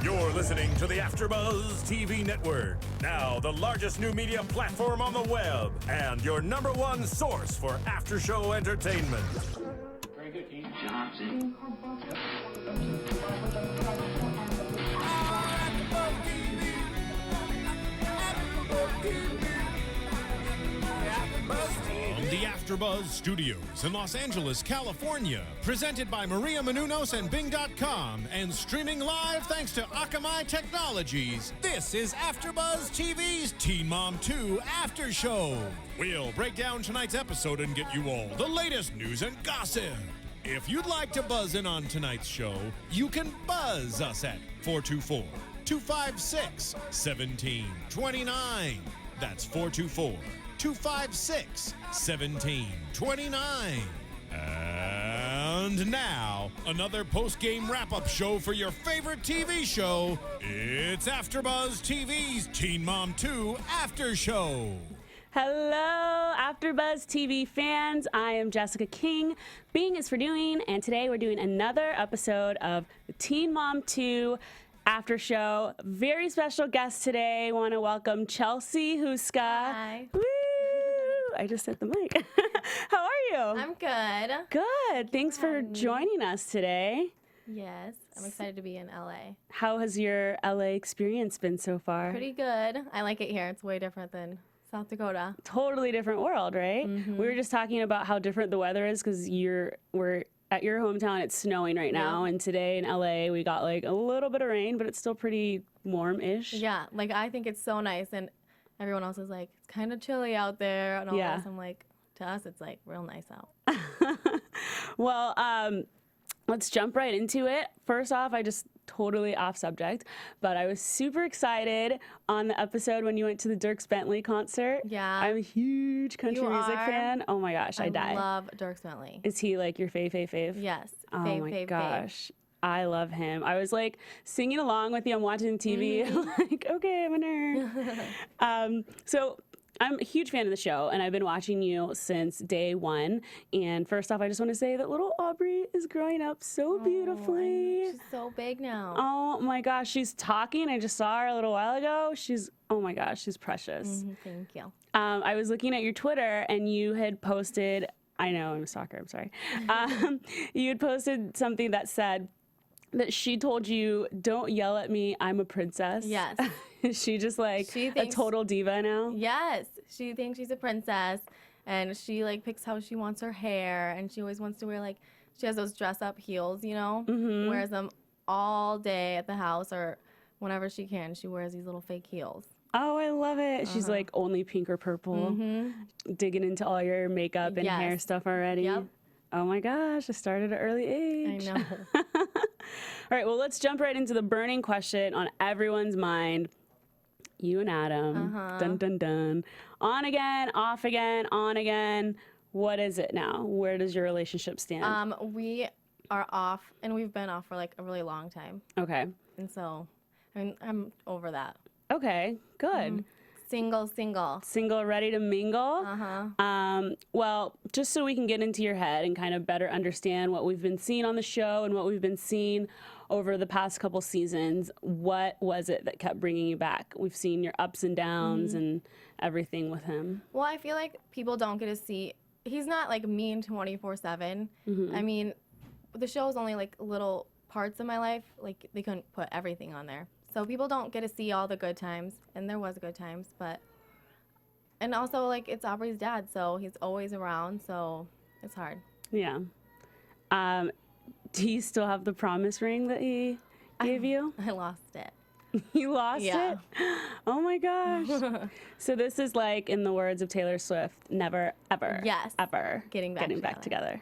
You're listening to the AFTERBUZZ TV Network, now the largest new media platform on the web, and your #1 source for after-show entertainment. Very good, King. Johnson. From the AFTERBUZZ Studios in Los Angeles, California, presented by Maria Menounos and Bing.com, and streaming live thanks to Akamai Technologies, this is AFTERBUZZ TV's Teen Mom 2 After Show. We'll break down tonight's episode and get you all the latest news and gossip. If you'd like to buzz in on tonight's show, you can buzz us at 424-256-1729. That's 424-256-1729. And now, another post-game wrap-up show for your favorite TV show. It's AFTERBUZZ TV's Teen Mom 2 After Show. Hello, AFTERBUZZ TV fans. I am Jessica King. Bing is for doing, and today we're doing another episode of the Teen Mom 2 After Show. Very special guest today. Want to welcome Chelsea Houska. Hi. Woo! I just hit the mic. How are you? I'm good. Good. Thanks for joining us today. Yes, I'm excited to be in LA. How has your LA experience been so far? Pretty good. I like it here. It's way different than South Dakota. Totally different world, right? Mm-hmm. We were just talking about how different the weather is because we're at your hometown. It's snowing right now, and today in LA we got like a little bit of rain, but it's still pretty warm-ish. Yeah, like I think it's so nice, and everyone else is like, it's kind of chilly out there and all this. I'm like, to us, it's like real nice out. Well, let's jump right into it. First off, I just totally off subject, but I was super excited on the episode when you went to the Dierks Bentley concert. Yeah. I'm a huge country music fan. Oh my gosh, I died. I love Dierks Bentley. Is he like your fave? Yes. Oh my gosh. I love him. I was like singing along with you. I'm watching TV. Like, okay, I'm a nerd. So I'm a huge fan of the show, and I've been watching you since day one. And first off, I just want to say that little Aubrey is growing up so beautifully. She's so big now. Oh my gosh, she's talking. I just saw her a little while ago. Oh my gosh, she's precious. Thank you. I was looking at your Twitter, and you had posted, I know, I'm a stalker, I'm sorry. You had posted something that said that she told you, don't yell at me, I'm a princess. Yes. Is she just like a total diva now? Yes. She thinks she's a princess, and she like picks how she wants her hair, and she always wants to wear she has those dress-up heels, you know? Wears them all day at the house, or whenever she can. She wears these little fake heels. Oh, I love it. She's like only pink or purple, digging into all your makeup and hair stuff already. Yep. Oh my gosh, I started at an early age. I know. All right, well, let's jump right into the burning question on everyone's mind. You and Adam, dun, dun, dun. On again, off again, on again. What is it now? Where does your relationship stand? We are off, and we've been off for like a really long time. Okay. And so, I mean, I'm over that. Okay, good. Single. Single, ready to mingle? Well, just so we can get into your head and kind of better understand what we've been seeing on the show and what we've been seeing over the past couple seasons, what was it that kept bringing you back? We've seen your ups and downs and everything with him. Well, I feel like people don't get to see, he's not like mean 24/7. I mean, the show is only like little parts of my life. Like they couldn't put everything on there. So people don't get to see all the good times, and there was good times, and also like it's Aubrey's dad, so he's always around, so it's hard. Yeah. Do you still have the promise ring that he gave you? I lost it. You lost it? Oh my gosh. So this is like, in the words of Taylor Swift, never, ever, ever getting back together.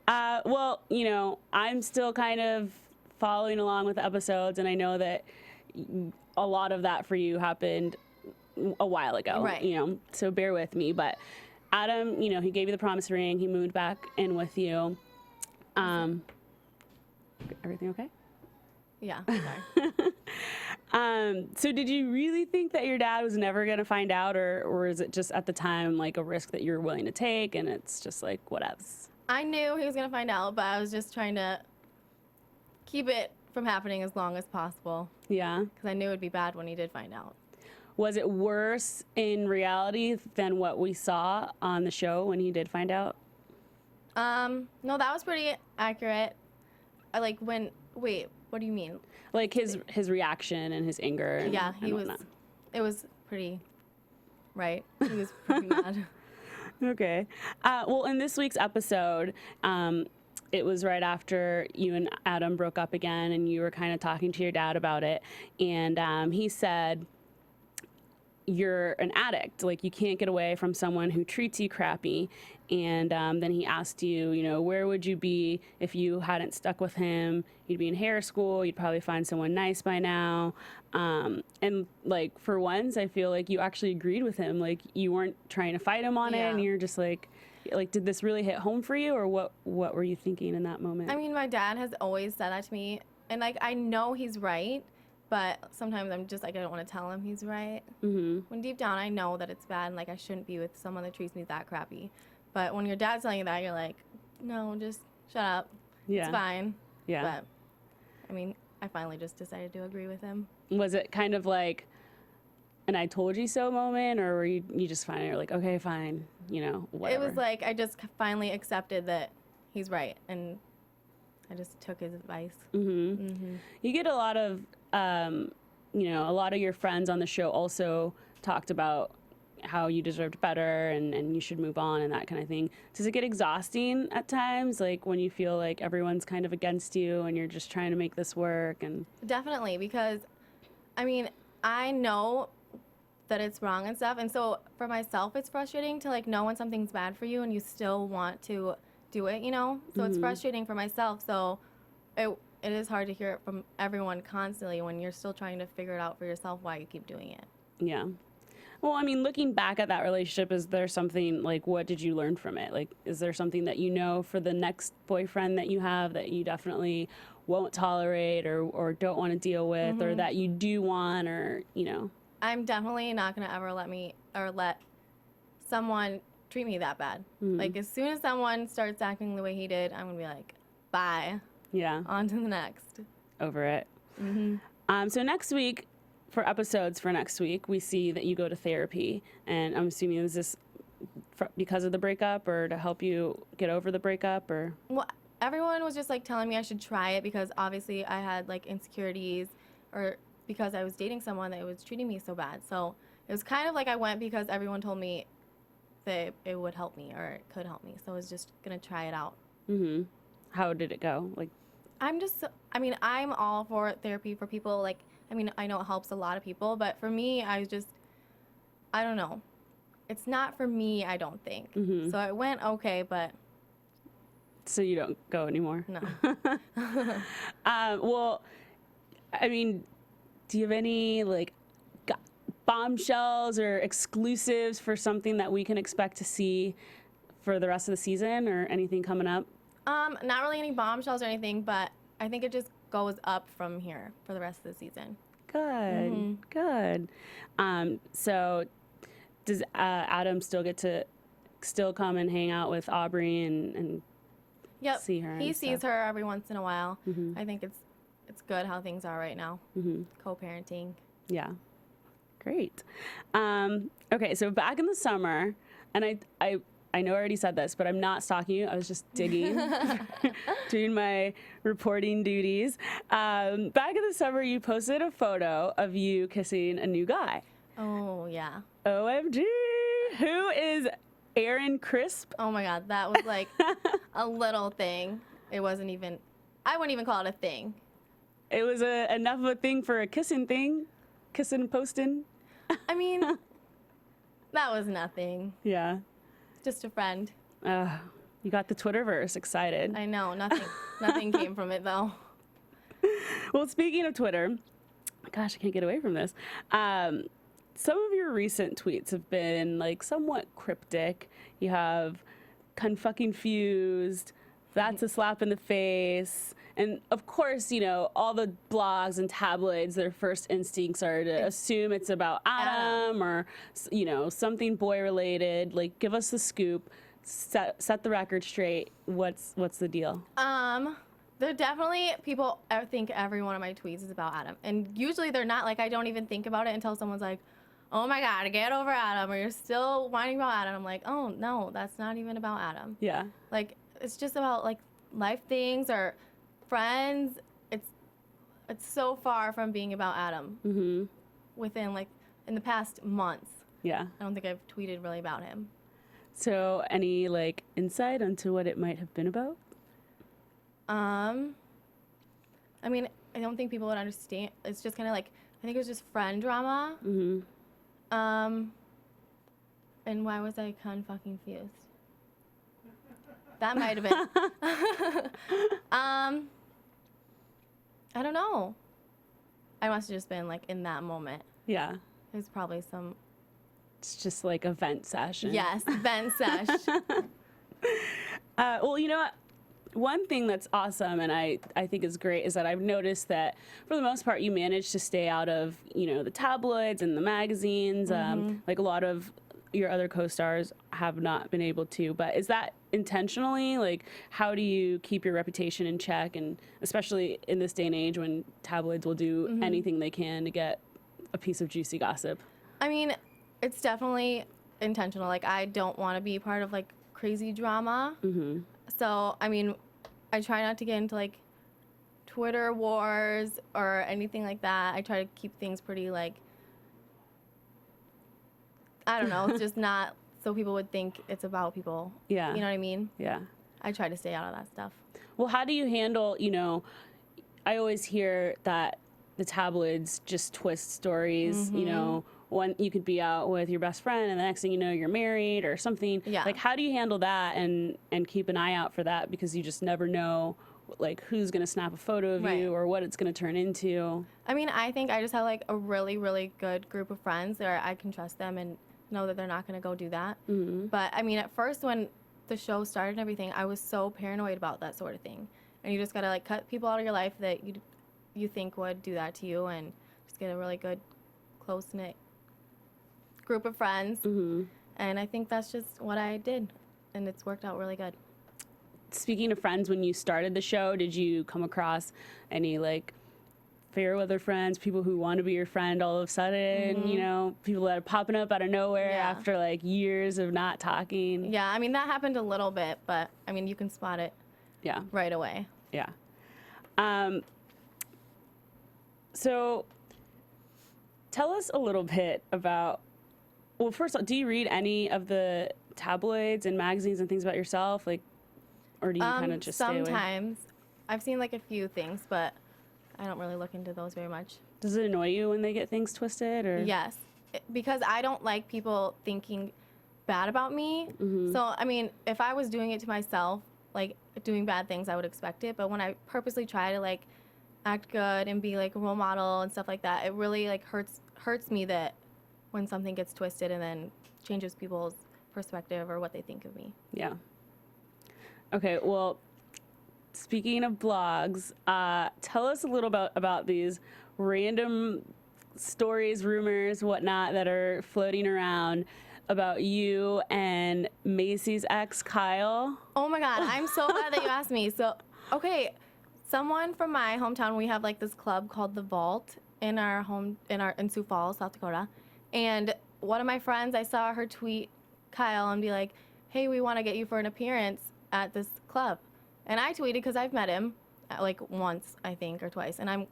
Well, you know, I'm still kind of following along with the episodes, and I know that a lot of that for you happened a while ago. Right. You know, so bear with me. But Adam, you know, he gave you the promise ring. He moved back in with you. Everything okay? Yeah. So did you really think that your dad was never going to find out, or is it just at the time like a risk that you're willing to take, and it's just like whatevs? I knew he was going to find out, but I was just trying to keep it from happening as long as possible. Yeah. Because I knew it would be bad when he did find out. Was it worse in reality than what we saw on the show when he did find out? No, that was pretty accurate. Wait, what do you mean? Like his reaction and his anger. And, Yeah, and whatnot. It was pretty, right? He was pretty mad. Okay. Well, in this week's episode, it was right after you and Adam broke up again, and you were kind of talking to your dad about it. And he said, you're an addict. Like, you can't get away from someone who treats you crappy. And then he asked you, you know, where would you be if you hadn't stuck with him? You'd be in hair school. You'd probably find someone nice by now. And, like, for once, I feel like you actually agreed with him. Like, you weren't trying to fight him on it. And you're just like, did this really hit home for you? Or what were you thinking in that moment? I mean, my dad has always said that to me. And, like, I know he's right. But sometimes I'm just like, I don't want to tell him he's right. Mm-hmm. When deep down I know that it's bad and like I shouldn't be with someone that treats me that crappy. But when your dad's telling you that, you're like, no, just shut up. Yeah. It's fine. Yeah. But I mean, I finally just decided to agree with him. Was it kind of like an I told you so moment, or were you just finally like, okay, fine, you know, whatever? It was like I just finally accepted that he's right, and I just took his advice. Mm-hmm. Mm-hmm. You get a lot of, you know, a lot of your friends on the show also talked about how you deserved better and you should move on and that kind of thing. Does it get exhausting at times, like when you feel like everyone's kind of against you and you're just trying to make this work? And definitely, because I mean, I know that it's wrong and stuff, and so for myself it's frustrating to like know when something's bad for you and you still want to do it, you know? So it's frustrating for myself. So it is hard to hear it from everyone constantly when you're still trying to figure it out for yourself why you keep doing it. Yeah. Well, I mean, looking back at that relationship, is there something, like, what did you learn from it? Like, is there something that you know for the next boyfriend that you have that you definitely won't tolerate or don't want to deal with, or that you do want, or, you know? I'm definitely not going to ever let someone treat me that bad. Like, as soon as someone starts acting the way he did, I'm going to be like, bye. Yeah. On to the next. Over it. So next week, for episodes for next week, we see that you go to therapy. And I'm assuming, is this because of the breakup or to help you get over the breakup? Or well, everyone was just like telling me I should try it because obviously I had like insecurities, or because I was dating someone that was treating me so bad. So it was kind of like I went because everyone told me that it would help me or it could help me. So I was just going to try it out. Mm-hmm. How did it go? Like, I'm all for therapy for people. Like, I mean, I know it helps a lot of people, but for me, I don't know. It's not for me, I don't think. So it went okay, but. So you don't go anymore? No. Well, I mean, do you have any, like, bombshells or exclusives for something that we can expect to see for the rest of the season or anything coming up? Not really any bombshells or anything, but I think it just goes up from here for the rest of the season. Good, good. So does Adam still get to come and hang out with Aubrey and yep. see her? He sees her every once in a while. I think it's good how things are right now. Co-parenting. Yeah. Great. Okay, so back in the summer, and I know I already said this, but I'm not stalking you. I was just digging, doing my reporting duties. Back in the summer, you posted a photo of you kissing a new guy. Oh, yeah. OMG. Who is Aaron Crisp? Oh, my God. That was like a little thing. It wasn't even, I wouldn't even call it a thing. It was enough of a thing for a kissing thing. Kissing and posting. I mean, that was nothing. Yeah. Just a friend. You got the Twitterverse excited. I know. Nothing came from it, though. Well, speaking of Twitter, gosh, I can't get away from this. Some of your recent tweets have been, like, somewhat cryptic. You have "confucking-fused," "that's a slap in the face," and of course, you know, all the blogs and tabloids, their first instincts are to assume it's about Adam or, you know, something boy related. Like, give us the scoop, set the record straight. What's the deal? There definitely people think every one of my tweets is about Adam. And usually they're not. Like, I don't even think about it until someone's like, oh my God, get over Adam, or you're still whining about Adam. I'm like, oh no, that's not even about Adam. Yeah. Like, it's just about like life things or friends. It's so far from being about Adam. Mm-hmm. Within like in the past months. Yeah. I don't think I've tweeted really about him. So any like insight onto what it might have been about? I mean, I don't think people would understand. It's just kind of like, I think it was just friend drama. Mm-hmm. And why was I fucking-fused? That might have been. I don't know. I must have just been like in that moment. Yeah. There's probably some. It's just like a vent session. Yes, vent sesh. Well, you know what? One thing that's awesome and I think is great is that I've noticed that for the most part you manage to stay out of, the tabloids and the magazines. Like a lot of your other co-stars have not been able to. But is that intentionally? Like, how do you keep your reputation in check? And especially in this day and age when tabloids will do anything they can to get a piece of juicy gossip. I mean, it's definitely intentional. Like, I don't want to be part of like crazy drama. Mm-hmm. So, I mean, I try not to get into like Twitter wars or anything like that. I try to keep things pretty like, I don't know, it's just not so people would think it's about people. Yeah. You know what I mean? Yeah. I try to stay out of that stuff. Well, how do you handle, I always hear that the tabloids just twist stories, one, you could be out with your best friend and the next thing you know, you're married or something. Yeah. Like, how do you handle that and keep an eye out for that? Because you just never know, like, who's going to snap a photo of Right. you or what it's going to turn into. I mean, I think I just have like a really, really good group of friends where I can trust them and know that they're not going to go do that. Mm-hmm. But I mean, at first when the show started and everything, I was so paranoid about that sort of thing. And you just got to like cut people out of your life that you think would do that to you and just get a really good, close-knit group of friends. Mm-hmm. And I think that's just what I did. And it's worked out really good. Speaking of friends, when you started the show, did you come across any, like, fair weather friends, people who want to be your friend all of a sudden, people that are popping up out of nowhere Yeah. after, like, years of not talking? Yeah, I mean, that happened a little bit, but I mean, you can spot it Yeah. right away. Yeah. So tell us a little bit about, well, first of all, do you read any of the tabloids and magazines and things about yourself? Like, or do you kind of just stay away? Sometimes. I've seen like a few things, but I don't really look into those very much. Does it annoy you when they get things twisted? Or Yes, because I don't like people thinking bad about me. So, I mean, if I was doing it to myself, like doing bad things, I would expect it. But when I purposely try to like act good and be like a role model and stuff like that, it really like hurts me that when something gets twisted and then changes people's perspective or what they think of me. Yeah. Okay, well, speaking of blogs, tell us a little about these random stories, rumors, whatnot that are floating around about you and Macy's ex, Kyle. Oh my God, I'm so glad that you asked me. So, okay, someone from my hometown, we have like this club called The Vault in in Sioux Falls, South Dakota. And one of my friends, I saw her tweet Kyle and be like, hey, we want to get you for an appearance at this club. And I tweeted because I've met him like once, I think, or twice. And I'm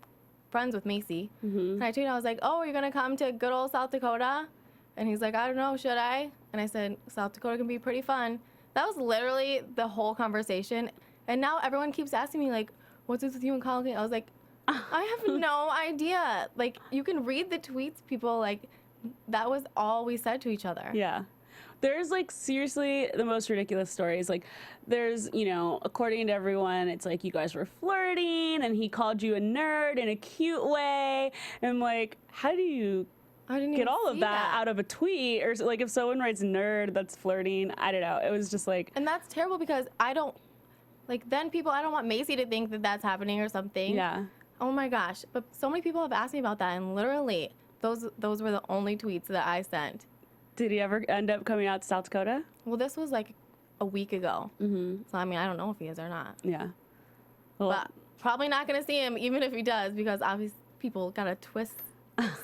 friends with Macy. And I tweeted, I was like, oh, are you going to come to good old South Dakota? And he's like, I don't know, should I? And I said, South Dakota can be pretty fun. That was literally the whole conversation. And now everyone keeps asking me, like, what's this with you and Kyle? I was like, I have no idea. Like, you can read the tweets, people, like, that was all we said to each other. Yeah. There's, like, seriously the most ridiculous stories. Like, there's, according to everyone, it's like you guys were flirting and he called you a nerd in a cute way. And, like, how do you get all of that out of a tweet? Or, like, if someone writes nerd, that's flirting. I don't know. It was just, like... And that's terrible because I don't want Macy to think that that's happening or something. Yeah. Oh, my gosh. But so many people have asked me about that. And literally, those were the only tweets that I sent. Did he ever end up coming out to South Dakota? Well, this was like a week ago. So, I mean, I don't know if he is or not. Yeah. But probably not going to see him, even if he does, because obviously people got to twist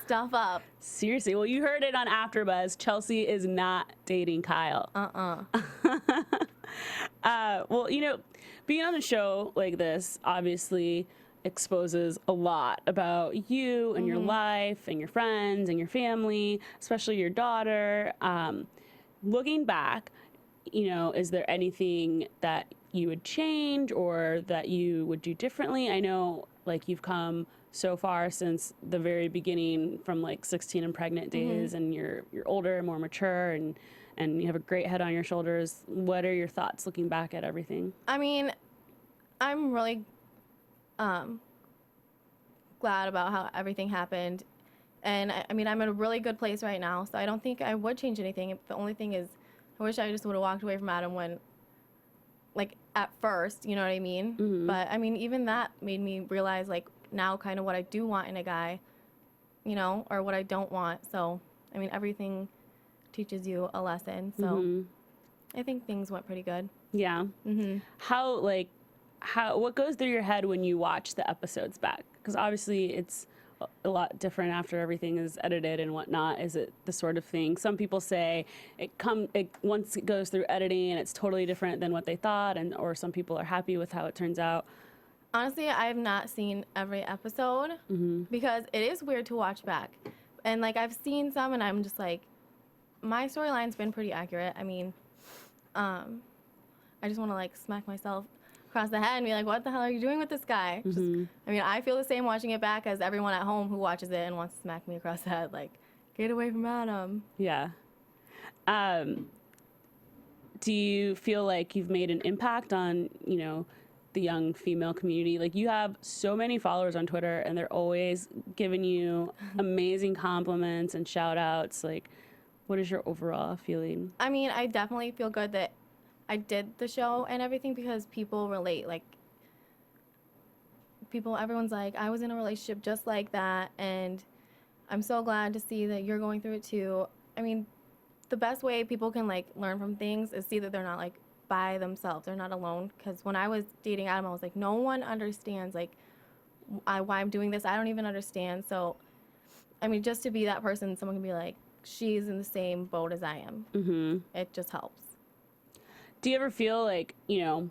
stuff up. Seriously. Well, you heard it on AfterBuzz. Chelsea is not dating Kyle. Well, you know, being on a show like this obviously exposes a lot about you and your life and your friends and your family, especially your daughter. Looking back, you know, is there anything that you would change or that you would do differently? I know, like, you've come so far since the very beginning, from like 16 and pregnant days, and you're older, more mature, and you have a great head on your shoulders. What are your thoughts looking back at everything? I mean, I'm really glad about how everything happened. And I mean, I'm in a really good place right now, so I don't think I would change anything. The only thing is, I wish I just would have walked away from Adam when, like, at first, you know what I mean? But I mean, even that made me realize, like, now kind of what I do want in a guy, you know, or what I don't want. So, I mean, everything teaches you a lesson. So I think things went pretty good. Yeah. What goes through your head when you watch the episodes back? Because obviously it's a lot different after everything is edited and whatnot. Is it the sort of thing? Some people say once it goes through editing, it's totally different than what they thought, or some people are happy with how it turns out. Honestly, I have not seen every episode because it is weird to watch back. And, like, I've seen some and I'm just like, my storyline's been pretty accurate. I mean, I just want to, like, smack myself across the head and be like, what the hell are you doing with this guy? I mean, I feel the same watching it back as everyone at home who watches it and wants to smack me across the head, like, get away from Adam. Yeah. Do you feel like you've made an impact on, you know, the young female community? Like, you have so many followers on Twitter and they're always giving you amazing compliments and shout outs. Like, what is your overall feeling? I mean, I definitely feel good that I did the show and everything because people relate. Like, everyone's like, I was in a relationship just like that, and I'm so glad to see that you're going through it too. I mean, the best way people can, like, learn from things is see that they're not, like, by themselves. They're not alone. Because when I was dating Adam, I was like, no one understands, like, why I'm doing this. I don't even understand. So, I mean, just to be that person, someone can be like, she's in the same boat as I am. It just helps. Do you ever feel like, you know,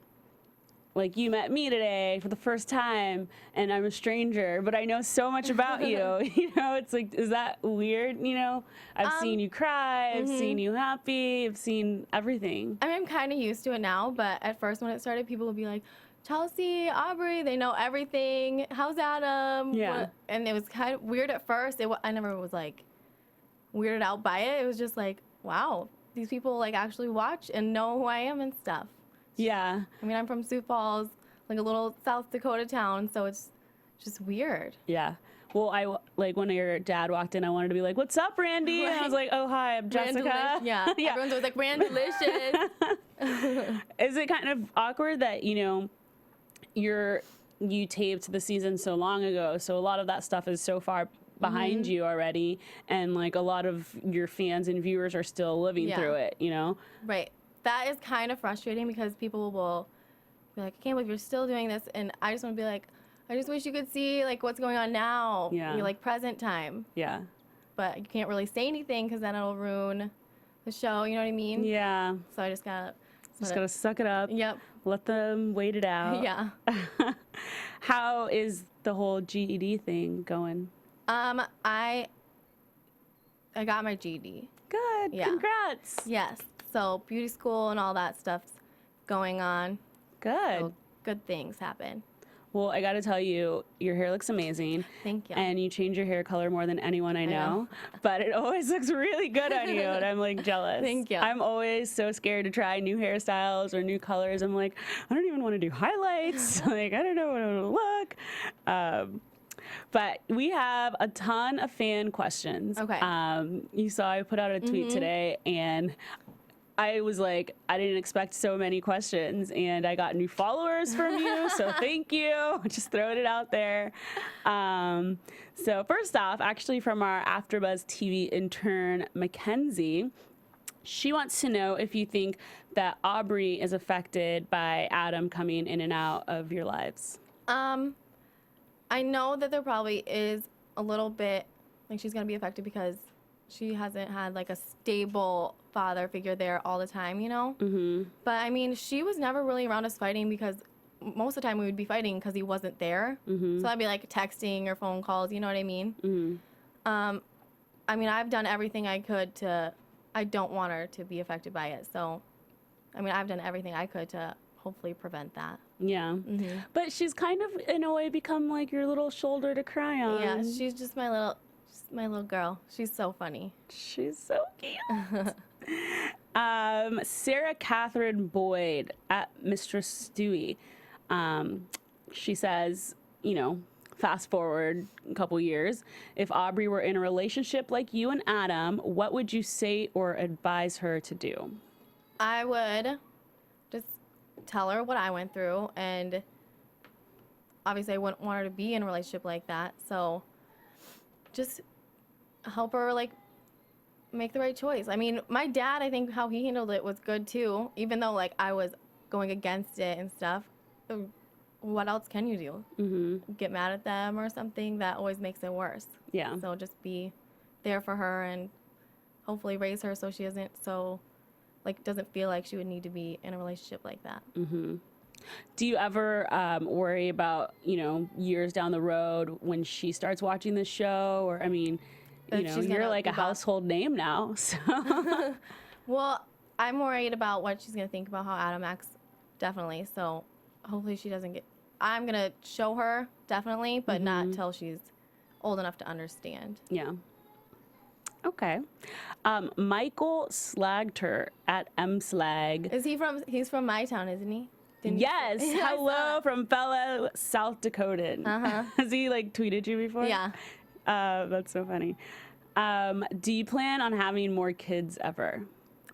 like you met me today for the first time and I'm a stranger, but I know so much about you? You know, it's like, is that weird? You know, I've seen you cry, I've seen you happy, I've seen everything. I mean, I'm kind of used to it now, but at first when it started, people would be like, Chelsea, Aubrey, they know everything. How's Adam? Yeah. And it was kind of weird at first. I never was, like, weirded out by it. It was just like, wow, these people, like, actually watch and know who I am and stuff. Yeah. I mean, I'm from Sioux Falls, like a little South Dakota town, so it's just weird. Yeah. Well, like, when your dad walked in, I wanted to be like, what's up, Randy? And I was like, oh, hi, I'm Jessica. Yeah. Yeah. Everyone's always like, Randalicious. Is it kind of awkward that, you know, you taped the season so long ago, so a lot of that stuff is so far behind you already, and, like, a lot of your fans and viewers are still living through it, you know? Right. That is kind of frustrating because people will be like, I can't believe you're still doing this, and I just want to be like, I just wish you could see, like, what's going on now. Yeah. You're, like, present time. Yeah. But you can't really say anything because then it'll ruin the show, you know what I mean? Yeah. So I just gotta suck it up. Yep. Let them wait it out. Yeah. How is the whole GED thing going? I got my GED. Good. Yeah. Congrats. Yes. So beauty school and all that stuff's going on. Good. So good things happen. Well, I got to tell you, your hair looks amazing. Thank you. And you change your hair color more than anyone I know. But it always looks really good on you, and I'm, like, jealous. Thank you. I'm always so scared to try new hairstyles or new colors. I'm like, I don't even want to do highlights. Like, I don't know what it'll look. But we have a ton of fan questions. Okay. You saw I put out a tweet today, and I was like, I didn't expect so many questions, and I got new followers from you, so thank you. Just throwing it out there. So first off, actually from our AfterBuzz TV intern, Mackenzie, she wants to know if you think that Aubrey is affected by Adam coming in and out of your lives. I know that there probably is a little bit, like she's going to be affected because she hasn't had like a stable father figure there all the time, you know? Mm-hmm. But I mean, she was never really around us fighting because most of the time we would be fighting because he wasn't there. Mm-hmm. So I'd be like texting or phone calls, you know what I mean? Mm-hmm. I mean, I've done everything I could I don't want her to be affected by it. So, I mean, I've done everything I could to hopefully prevent that. Yeah. Mm-hmm. But she's kind of, in a way, become like your little shoulder to cry on. Yeah, she's just my little girl. She's so funny. She's so cute. Sarah Catherine Boyd at Mistress Stewie. She says, you know, fast forward a couple years, if Aubrey were in a relationship like you and Adam, what would you say or advise her to do? I would just tell her what I went through, and obviously I wouldn't want her to be in a relationship like that. So just help her like make the right choice. I mean, my dad, I think how he handled it was good too, even though like I was going against it and stuff. What else can you do? Mm-hmm. Get mad at them or something? That always makes it worse. Yeah. So just be there for her and hopefully raise her so she doesn't feel like she would need to be in a relationship like that. Mm-hmm. Do you ever worry about, you know, years down the road when she starts watching this show? Or, I mean, you know, you're like a household name now. So. Well, I'm worried about what she's going to think about how Adam acts, definitely. So hopefully she doesn't I'm going to show her, definitely, but not until she's old enough to understand. Yeah. Okay. Michael Slagter at mslag. He's from my town, isn't he? Yes. Hello from fellow South Dakotan. Uh-huh. Has he like tweeted you before? Yeah. That's so funny. Do you plan on having more kids ever?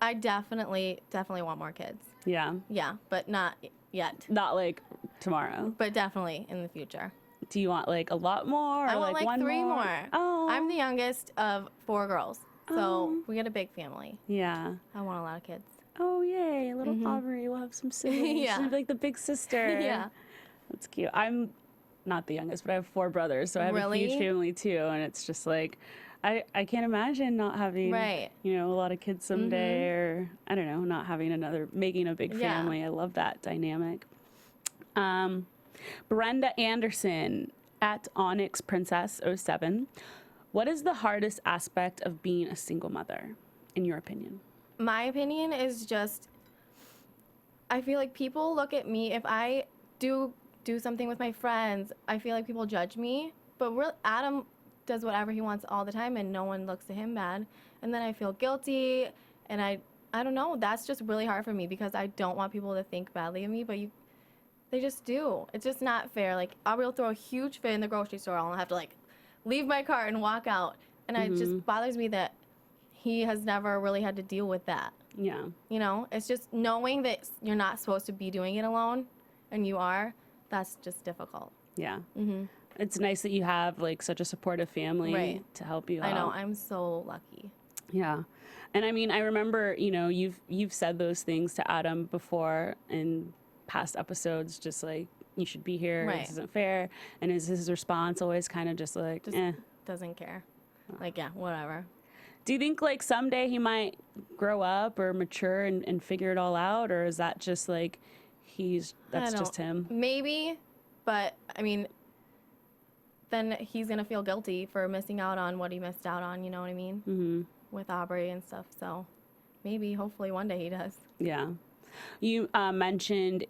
I definitely want more kids. Yeah. Yeah, but not yet. Not like tomorrow. But definitely in the future. Do you want like a lot more? Or I want like one 3 more. Oh. I'm the youngest of 4 girls. So we got a big family. Yeah. I want a lot of kids. Oh, yay. Little Aubrey will have some siblings. Yeah. She'll be like the big sister. Yeah. That's cute. I'm not the youngest, but I have 4 brothers. So I have a huge family too. And it's just like, I can't imagine not having, you know, a lot of kids someday or, I don't know, not having making a big family. I love that dynamic. Brenda Anderson at Onyx Princess 07. What is the hardest aspect of being a single mother, in your opinion? My opinion is just, I feel like people look at me, if I do something with my friends, I feel like people judge me. But Adam does whatever he wants all the time, and no one looks at him bad. And then I feel guilty, and I don't know. That's just really hard for me because I don't want people to think badly of me, but they just do. It's just not fair. Like, Aubrey will throw a huge fit in the grocery store, and I'll have to, like, leave my cart and walk out. And it just bothers me that he has never really had to deal with that. Yeah. You know? It's just knowing that you're not supposed to be doing it alone, and you are, that's just difficult. Yeah. Mm-hmm. It's nice that you have, like, such a supportive family to help you out. I know. I'm so lucky. Yeah. And, I mean, I remember, you know, you've said those things to Adam before in past episodes, just like, you should be here, this isn't fair. And is his response always kind of just like, doesn't care. Like, yeah, whatever. Do you think, like, someday he might grow up or mature and figure it all out? Or is that just, like, that's just him? Maybe, but, I mean, then he's going to feel guilty for missing out on what he missed out on, you know what I mean? Mm-hmm. With Aubrey and stuff. So maybe, hopefully, one day he does. Yeah. You mentioned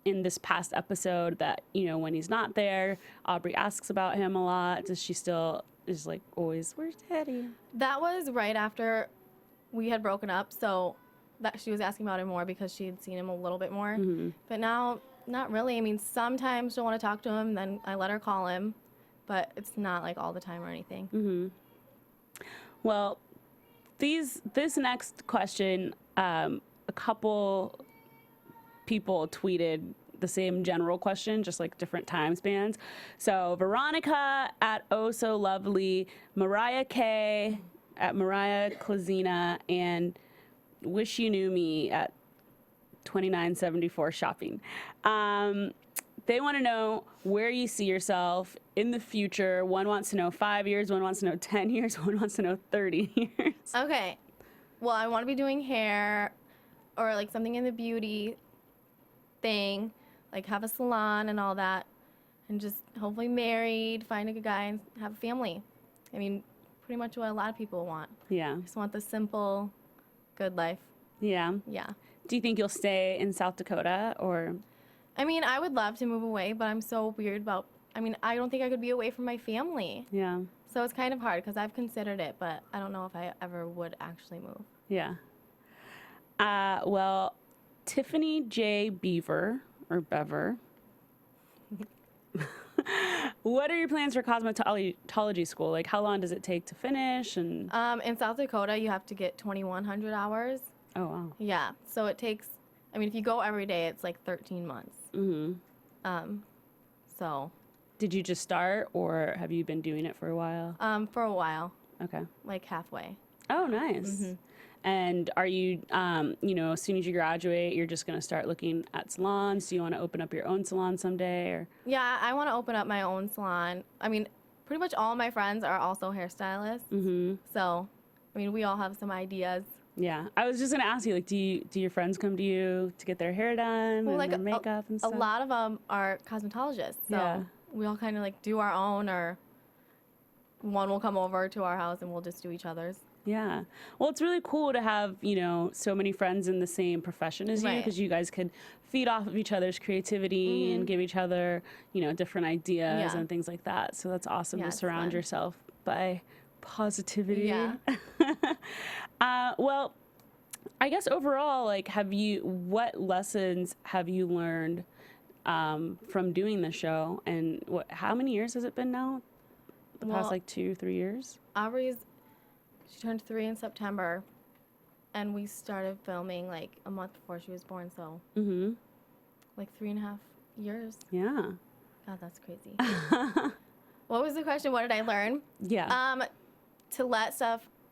in this past episode that, you know, when he's not there, Aubrey asks about him a lot. Does she still is like always, where's Daddy? That was right after we had broken up, so that she was asking about him more because she had seen him a little bit more. Mm-hmm. But now, not really. I mean, sometimes she'll want to talk to him, then I let her call him, but it's not like all the time or anything. Mm-hmm. Well, this next question, a couple people tweeted the same general question, just like different time spans. So Veronica at Oh So Lovely, Mariah K at Mariah Klazina, and Wish You Knew Me at 2974 Shopping. they want to know where you see yourself in the future. One wants to know 5 years, one wants to know 10 years, one wants to know 30 years. Okay. Well, I want to be doing hair or like something in the beauty thing, like have a salon and all that, and just hopefully married, find a good guy, and have a family. I mean, pretty much what a lot of people want. Yeah. Just want the simple, good life. Yeah. Yeah. Do you think you'll stay in South Dakota or? I mean, I would love to move away, but I'm so weird about, I mean, I don't think I could be away from my family. Yeah. So it's kind of hard because I've considered it, but I don't know if I ever would actually move. Yeah. Well, Tiffany J. Beaver, or Bever. What are your plans for cosmetology school? Like, how long does it take to finish? And In South Dakota, you have to get 2,100 hours. oh wow. Yeah. So it takes, I mean, if you go every day, it's like 13 months. So Did you just start, or have you been doing it for a while? for a while, Okay. like halfway. Oh, nice. And are you, as soon as you graduate, you're just going to start looking at salons? Do you want to open up your own salon someday? Or Yeah, I want to open up my own salon. I mean, pretty much all my friends are also hairstylists. So, I mean, we all have some ideas. yeah, I was just going to ask you, like, do your friends come to you to get their hair done Well, and like their makeup and stuff? A lot of them are cosmetologists. So Yeah. we all kind of like do our own, or one will come over to our house and we'll just do each other's. Yeah. Well, it's really cool to have, so many friends in the same profession as you, Right. because you guys could feed off of each other's creativity and give each other, different ideas Yeah. and things like that. So that's awesome Yeah, to it's surround fun. yourself by positivity. Yeah. Well, I guess overall, like, what lessons have you learned from doing the show? And how many years has it been now? The past, Well, like, 2-3 years? She turned 3 in September, and we started filming like a month before she was born. So like 3.5 years. Yeah. God, that's crazy. What was the question? What did I learn? Yeah. To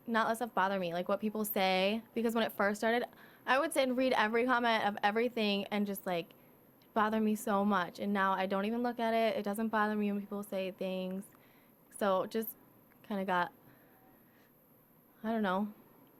not let stuff bother me, like what people say. Because when it first started, I would sit and read every comment of everything and just like, it bothered me so much. And now I don't even look at it. It doesn't bother me when people say things. So just kind of got, I don't know,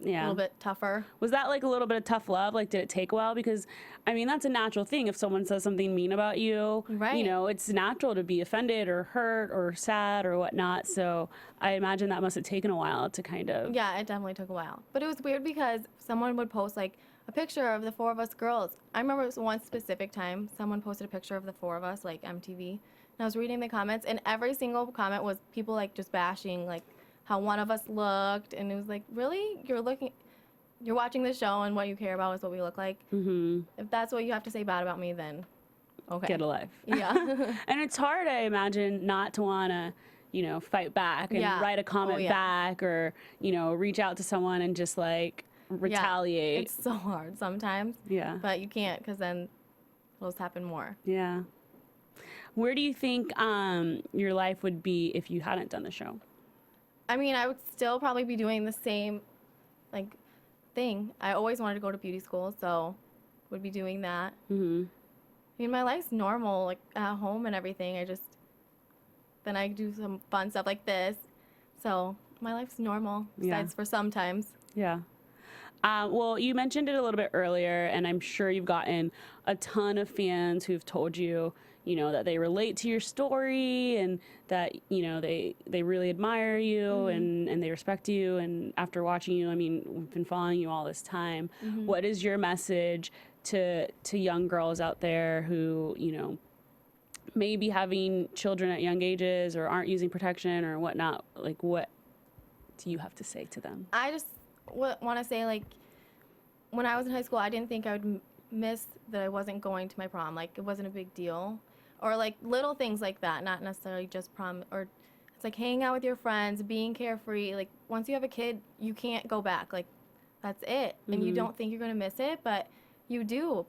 Yeah. a little bit tougher. Was that like a little bit of tough love? Like, did it take a while? Because, I mean, that's a natural thing. If someone says something mean about you, Right. It's natural to be offended or hurt or sad or whatnot. So I imagine that must have taken a while to kind of. Yeah, it definitely took a while. But it was weird because someone would post like a picture of the 4 of us girls. I remember it was one specific time someone posted a picture of the 4 of us, like MTV. And I was reading the comments, and every single comment was people like just bashing like how one of us looked, and it was like, really? You're watching the show, and what you care about is what we look like? Mm-hmm. If that's what you have to say bad about me, then okay. Get a life. Yeah. And it's hard, I imagine, not to want to, fight back and Yeah. write a comment Oh, yeah. back or, reach out to someone and just like retaliate. Yeah. It's so hard sometimes. Yeah. But you can't, because then it'll just happen more. Yeah. Where do you think your life would be if you hadn't done the show? I mean, I would still probably be doing the same, like, thing. I always wanted to go to beauty school, so would be doing that. I mean, my life's normal, like, at home and everything. Then I do some fun stuff like this. So my life's normal, besides for sometimes. Yeah. Well, you mentioned it a little bit earlier, and I'm sure you've gotten a ton of fans who've told you, that they relate to your story and that, they really admire you and they respect you. And after watching you, I mean, we've been following you all this time. What is your message to young girls out there who, may be having children at young ages or aren't using protection or whatnot? Like, what do you have to say to them? I just want to say, like, when I was in high school, I didn't think I would miss that I wasn't going to my prom. Like, it wasn't a big deal. Or, like, little things like that, not necessarily just prom. Or it's, like, hanging out with your friends, being carefree. Like, once you have a kid, you can't go back. Like, that's it. And you don't think you're going to miss it, but you do.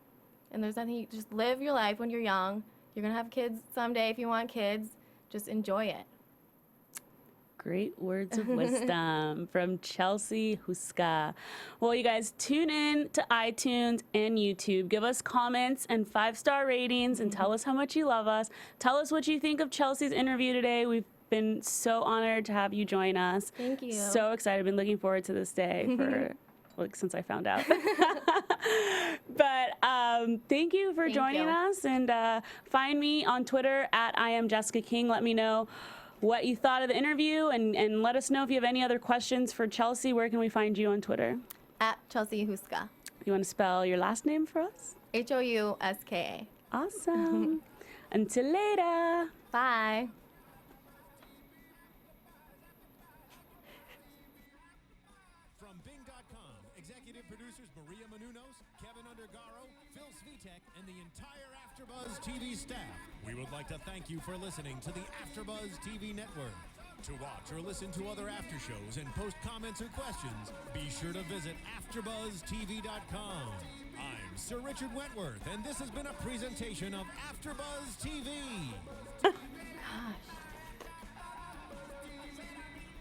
And there's nothing. You just live your life when you're young. You're going to have kids someday if you want kids. Just enjoy it. Great words of wisdom from Chelsea Houska. Well, you guys, tune in to iTunes and YouTube. Give us comments and 5-star ratings and tell us how much you love us. Tell us what you think of Chelsea's interview today. We've been so honored to have you join us. Thank you. So excited. Been looking forward to this day for since I found out. But thank you for joining us. And find me on Twitter at I am Jessica King. Let me know what you thought of the interview, and let us know if you have any other questions for Chelsea. Where can we find you on Twitter? At Chelsea Houska. You want to spell your last name for us? Houska. Awesome. Until later. Bye. From Bing.com, executive producers Maria Menounos, Kevin Undergaro, Phil Svitek, and the entire AfterBuzz TV staff, we would like to thank you for listening to the AfterBuzz TV network. To watch or listen to other after shows and post comments or questions, be sure to visit AfterBuzzTV.com. I'm Sir Richard Wentworth, and this has been a presentation of AfterBuzz TV.